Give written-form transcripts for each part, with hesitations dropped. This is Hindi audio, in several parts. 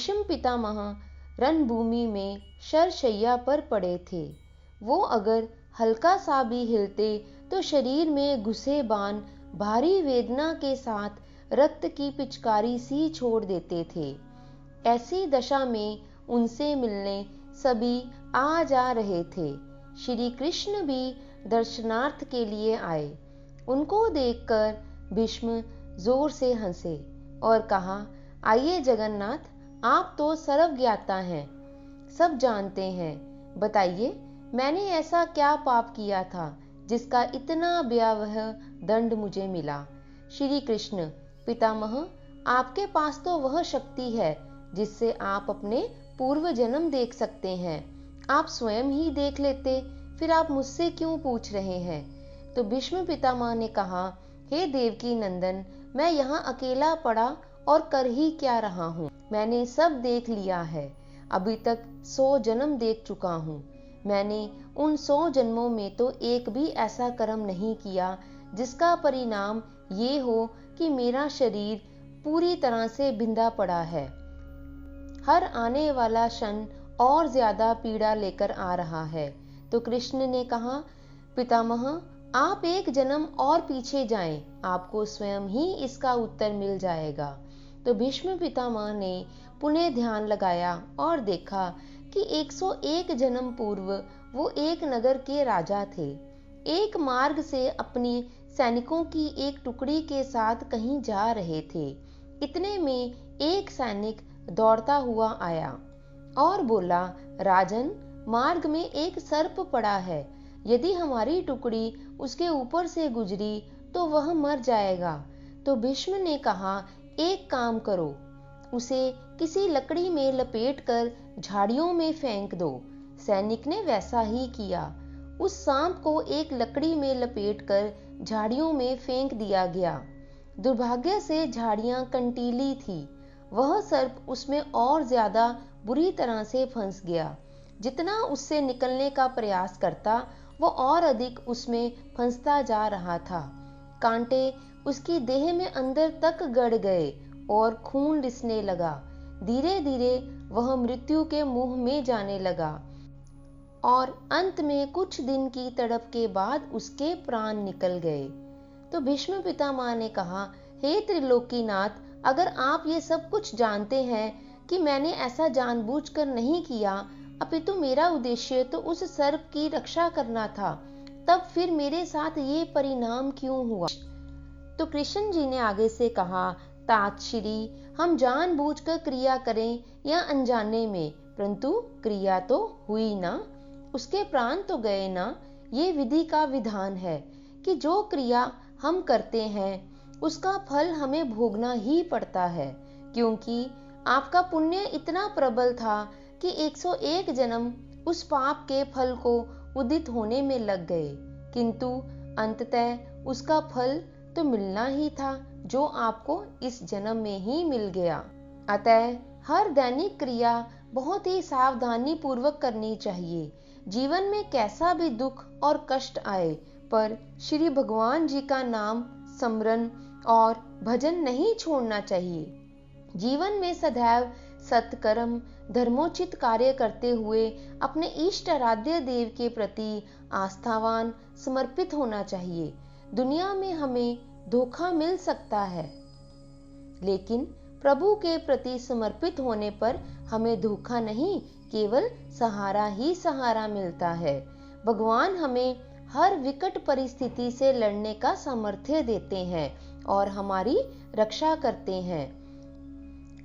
भीष्म पितामह रणभूमि में शरशैया पर पड़े थे। वो अगर हल्का सा भी हिलते तो शरीर में घुसे बाण भारी वेदना के साथ रक्त की पिचकारी सी छोड़ देते थे। ऐसी दशा में उनसे मिलने सभी आ जा रहे थे। श्री कृष्ण भी दर्शनार्थ के लिए आए। उनको देखकर भीष्म जोर से हंसे और कहा, आइए जगन्नाथ, आप तो सर्वज्ञाता हैं, सब जानते हैं। बताइए, मैंने ऐसा क्या पाप किया था जिसका इतना भयावह दंड मुझे मिला। श्री कृष्ण पितामह, आपके पास तो वह शक्ति है जिससे आप अपने पूर्व जन्म देख सकते हैं। आप स्वयं ही देख लेते, फिर आप मुझसे क्यों पूछ रहे हैं। तो भीष्म पितामह ने कहा, हे देवकी नंदन, मैं यहाँ अकेला पड़ा और कर ही क्या रहा हूँ। मैंने सब देख लिया है। अभी तक 100 जन्म देख चुका हूँ। मैंने उन 100 जन्मों में तो एक भी ऐसा कर्म नहीं किया जिसका परिणाम ये हो कि मेरा शरीर पूरी तरह से बिंधा पड़ा है। हर आने वाला क्षण और ज्यादा पीड़ा लेकर आ रहा है। तो कृष्ण ने कहा, पितामह, आप एक जन्म और पीछे जाएं, आपको स्वयं ही इसका उत्तर मिल जाएगा। तो भीष्म पितामह ने पुनः ध्यान लगाया और देखा कि 101 जन्म पूर्व वो एक नगर के राजा थे। एक मार्ग से अपनी सैनिकों की एक टुकड़ी के साथ कहीं जा रहे थे। इतने में एक सैनिक दौड़ता हुआ आया और बोला, राजन, मार्ग में एक सर्प पड़ा है। यदि हमारी टुकड़ी उसके ऊपर से गुजरी तो वह मर जाएगा। तो भीष्म ने कहा, एक काम करो, उसे किसी लकड़ी में लपेटकर झाड़ियों में फेंक दो। सैनिक ने वैसा ही किया। उस सांप को एक लकड़ी में लपेटकर झाड़ियों में फेंक दिया गया। दुर्भाग्य से झाड़ियां कंटीली थी। वह सर्प उसमें और ज्यादा बुरी तरह से फंस गया। जितना उससे निकलने का प्रयास करता, वो और अधिक उसमें फंसता जा रहा था। कांटे उसकी देह में अंदर तक गड़ गए और खून रिसने लगा। धीरे धीरे वह मृत्यु के मुंह में जाने लगा और अंत में कुछ दिन की तड़प के बाद उसके प्राण निकल गए। तो भीष्म पितामह ने कहा, हे त्रिलोकीनाथ, अगर आप ये सब कुछ जानते हैं कि मैंने ऐसा जानबूझकर नहीं किया, अपितु मेरा उद्देश्य तो उस सर्प की रक्षा करना था, तब फिर मेरे साथ ये परिणाम क्यों हुआ। तो कृष्ण जी ने आगे से कहा, तात श्री, हम जानबूझकर क्रिया करें या अनजाने में, परंतु क्रिया तो हुई ना, उसके प्राण तो गए ना। ये विधि का विधान है कि जो क्रिया हम करते हैं उसका फल हमें भोगना ही पड़ता है। क्योंकि आपका पुण्य इतना प्रबल था कि 101 जन्म उस पाप के फल को उदित होने में लग गए, किंतु अंततः उसका फल तो मिलना ही था जो आपको इस जन्म में ही मिल गया। अतः हर दैनिक क्रिया बहुत ही सावधानी पूर्वक करनी चाहिए। जीवन में कैसा भी दुख और कष्ट आए, पर श्री भगवान जी का नाम स्मरण और भजन नहीं छोड़ना चाहिए। जीवन में सदैव सत्कर्म धर्मोचित कार्य करते हुए अपने इष्ट आराध्य देव के प्रति आस्थावान समर्पित होना चाहिए। दुनिया में हमें धोखा मिल सकता है, लेकिन प्रभु के प्रति समर्पित होने पर हमें धोखा नहीं, केवल सहारा ही सहारा मिलता है। भगवान हमें हर विकट परिस्थिति से लड़ने का सामर्थ्य देते हैं और हमारी रक्षा करते हैं।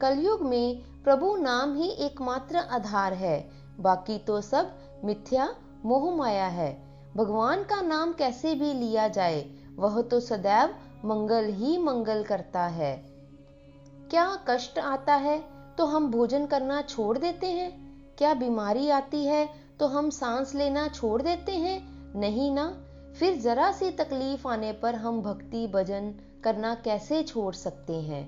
कलयुग में प्रभु नाम ही एकमात्र आधार है, बाकी तो सब मिथ्या मोह माया है। भगवान का नाम कैसे भी लिया जाए, वह तो सदैव मंगल ही मंगल करता है। क्या कष्ट आता है तो हम भोजन करना छोड़ देते हैं? क्या बीमारी आती है तो हम सांस लेना छोड़ देते हैं? नहीं ना। फिर जरा सी तकलीफ आने पर हम भक्ति भजन करना कैसे छोड़ सकते हैं।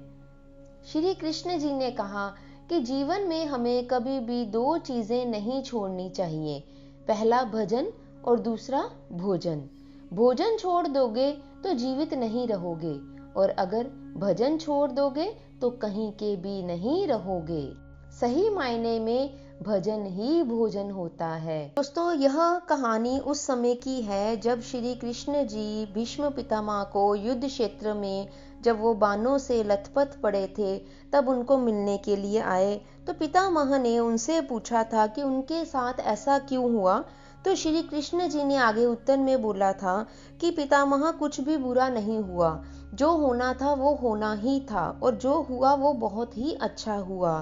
श्री कृष्ण जी ने कहा कि जीवन में हमें कभी भी 2 चीजें नहीं छोड़नी चाहिए, पहला भजन और दूसरा भोजन। भोजन छोड़ दोगे तो जीवित नहीं रहोगे, और अगर भजन छोड़ दोगे तो कहीं के भी नहीं रहोगे। सही मायने में भजन ही भोजन होता है। दोस्तों, यह कहानी उस समय की है जब श्री कृष्ण जी भीष्म पितामह को युद्ध क्षेत्र में जब वो बाणों से लथपथ पड़े थे तब उनको मिलने के लिए आए। तो पितामह ने उनसे पूछा था कि उनके साथ ऐसा क्यों हुआ। तो श्री कृष्ण जी ने आगे उत्तर में बोला था कि पितामह, कुछ भी बुरा नहीं हुआ, जो होना था वो होना ही था और जो हुआ वो बहुत ही अच्छा हुआ।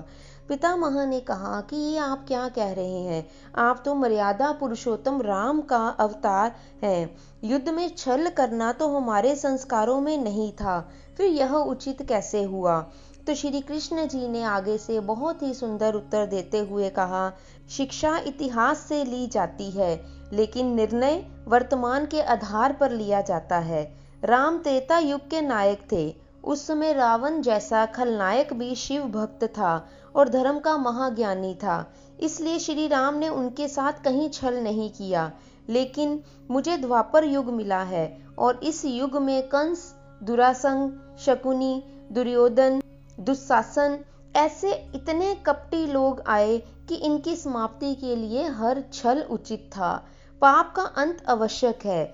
पितामह ने कहा कि ये आप क्या कह रहे हैं, आप तो मर्यादा पुरुषोत्तम राम का अवतार हैं। युद्ध में छल करना तो हमारे संस्कारों में नहीं था, फिर यह उचित कैसे हुआ। तो श्री कृष्ण जी ने आगे से बहुत ही सुंदर उत्तर देते हुए कहा, शिक्षा इतिहास से ली जाती है, लेकिन निर्णय वर्तमान के आधार पर लिया जाता है। राम त्रेता युग के नायक थे। उस समय रावण जैसा खलनायक भी शिव भक्त था और धर्म का महाज्ञानी था, इसलिए श्री राम ने उनके साथ कहीं छल नहीं किया। लेकिन मुझे द्वापर युग मिला है और इस युग में कंस, दुरासंग, शकुनी, दुर्योधन, दुशासन ऐसे इतने कपटी लोग आए कि इनकी समाप्ति के लिए हर छल उचित था। पाप का अंत आवश्यक है,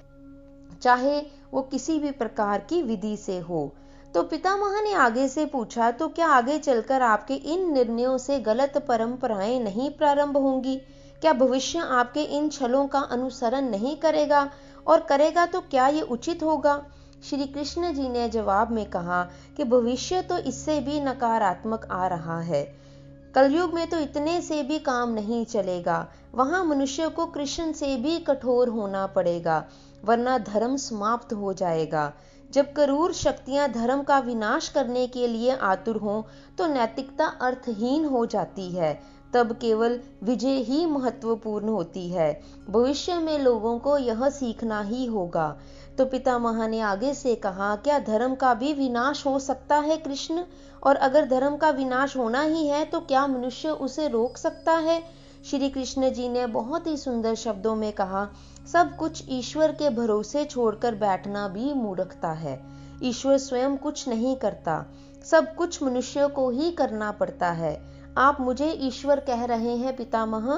चाहे वो किसी भी प्रकार की विधि से हो। तो पितामह ने आगे से पूछा, तो क्या आगे चलकर आपके इन निर्णयों से गलत परंपराएं नहीं प्रारंभ होंगी? क्या भविष्य आपके इन छलों का अनुसरण नहीं करेगा, और करेगा तो क्या ये उचित होगा? श्री कृष्ण जी ने जवाब में कहा कि भविष्य तो इससे भी नकारात्मक आ रहा है। कलयुग में तो इतने से भी काम नहीं चलेगा, वहां मनुष्य को कृष्ण से भी कठोर होना पड़ेगा, वरना धर्म समाप्त हो जाएगा। जब क्रूर शक्तियां धर्म का विनाश करने के लिए आतुर हों तो नैतिकता अर्थहीन हो जाती है, तब केवल विजय ही महत्वपूर्ण होती है। भविष्य में लोगों को यह सीखना ही होगा। तो पितामह ने आगे से कहा, क्या धर्म का भी विनाश हो सकता है कृष्ण? और अगर धर्म का विनाश होना ही है तो क्या मनुष्य उसे रोक सकता है? श्री कृष्ण जी ने बहुत ही सुंदर शब्दों में कहा, सब कुछ ईश्वर के भरोसे छोड़कर बैठना भी मूर्खता है। ईश्वर स्वयं कुछ नहीं करता, सब कुछ मनुष्य को ही करना पड़ता है। आप मुझे ईश्वर कह रहे हैं पितामह,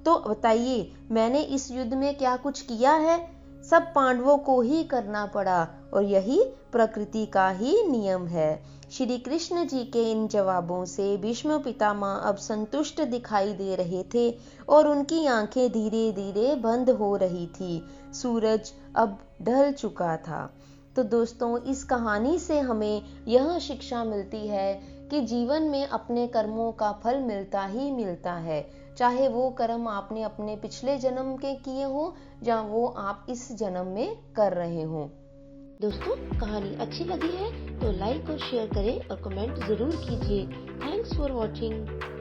तो बताइए मैंने इस युद्ध में क्या कुछ किया है? सब पांडवों को ही करना पड़ा और यही प्रकृति का ही नियम है। श्री कृष्ण जी के इन जवाबों से भीष्म पितामह अब संतुष्ट दिखाई दे रहे थे और उनकी आंखें धीरे धीरे बंद हो रही थी। सूरज अब ढल चुका था। तो दोस्तों, इस कहानी से हमें यह शिक्षा मिलती है कि जीवन में अपने कर्मों का फल मिलता ही मिलता है, चाहे वो कर्म आपने अपने पिछले जन्म के किए हो या वो आप इस जन्म में कर रहे हो। दोस्तों, कहानी अच्छी लगी है तो लाइक और शेयर करें और कमेंट जरूर कीजिए। Thanks for watching.